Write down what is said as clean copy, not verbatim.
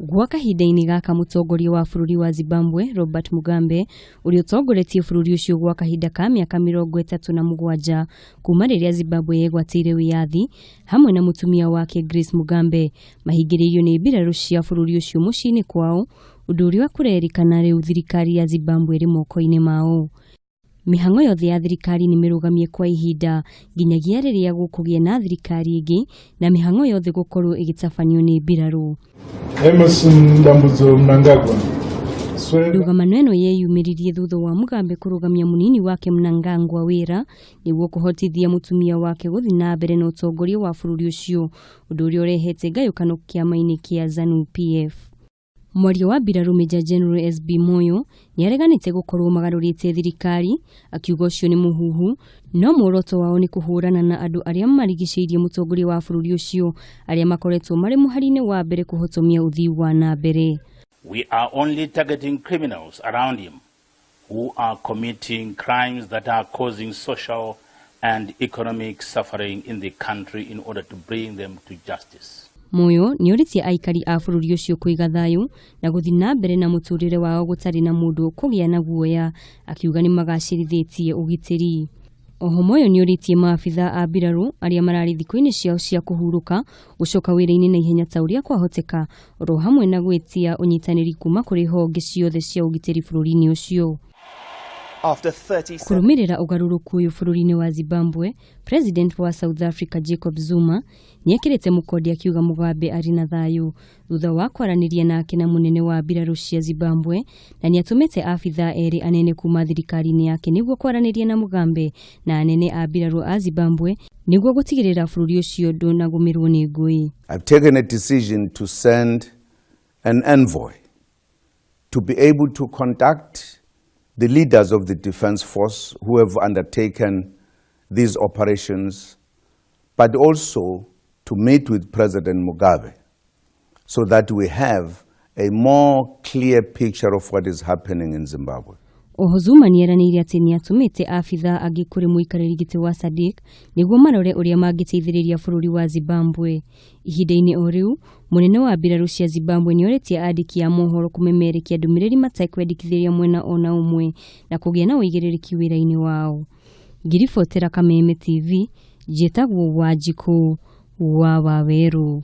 Gwa kahinda-inĩ gaka mutongoria wa bururi wa Zimbabwe Robert Mugambe uri utongoretie bururi ucio gwa kahinda ka miaka 37 kuma riria Zimbabwe yegwatire wiyathi hamwe na mutumia wake Grace Mugambe mahingĩrĩirio nĩ mbiraru cia bururi ucio muciĩ-inĩ kwao ũndũ ũrĩa kurerikana riu thirikari ya Zimbabwe iri moko-inĩ mao. Mĩhang'o yothe ya thirikari nĩ mĩrũgamie kwa ihinda nginyagia rĩrĩa gũkũgĩa na thirikari ĩngĩ na mĩhang'o yothe gũkorwo ĩgĩtabanio nĩ mbiraru. Emmerson Mnangagwa Rũgamano ĩno yeyumĩririe thutha wa Mugambe kurugamia munini wake Mnangagwa wiira nĩguo kũhotithia mutumia wake gũthiĩ na mbere na utongoria wa bururi ucio ũndũ ũrĩa ũrehete ngayũkano kiama-inĩ kĩa ZANU-PF. Mwaria wa mbiraru Major General SB Moyo niareganite gukorwo magarurite thirikari akiuga ucio ni muhuhu no muoroto wao ni kuhurana na andu aria marigicĩirie mutongoria wa bururi ucio aria makoretwo mari muhari-inĩ wa mbere kuhotomia uthii wa na mbere. We are only targeting criminals around him who are committing crimes that are causing social and economic suffering in the country in order to bring them to justice. Moyo ni oritie aikari a bururi ucio kuiga thayu na guthi na mbere na muturire wao gutari na mundu kugia na guoya akiuga ni magacĩrithitie ugitiri. Oho Moyo ni oritie maabitha a mbiraru aria marari thikũ-inĩ ciao cia kuhuruka gucoka wĩra-inĩ na ihenya ta uria kwahoteka oro hamwe na gwetia unyitanĩri kuma kuri honge ciothe cia ugitiri bururi-inĩ ucio. Kurumirira ugaruruku uyu bururi-inĩ wa Zimbabwe, President wa South Africa Jacob Zuma niekirite mukodi akiuga Mugambe ari na thayu thutha wa kwaraniria nake na munene wa mbiraru cia Zimbabwe na niatumite afitha eri anene kuma thirikari-inĩ yake niguo kwaraniria na Mugambe na anene a mbiraru a Zimbabwe niguo gutigirira bururi ucio ndunagumirwo ni ngui. I've taken a decision to send an envoy to be able to contact the leaders of the defense force who have undertaken these operations, but also to meet with President Mugabe so that we have a more clear picture of what is happening in Zimbabwe. Oho Zuma nieranĩire atĩ niatumĩte afitha angĩ kũrĩ mũikarĩri gĩtĩ wa SADC nĩguo marore ũrĩa mangĩteithĩrĩria bũrũri wa Zimbabwe. Ihinda-inĩ o rĩu munene wa mbiraru cia Zimbabwe nĩoretie andĩki a mohoro kũmemerekia ndũmĩrĩri matekwendekithĩria mwena ona ũmwe na kũgĩa na ũigĩrĩrĩki wĩra-inĩ wao. Ngiribotera Kameme TV, njĩtagwo Wanjiku wa Waweru.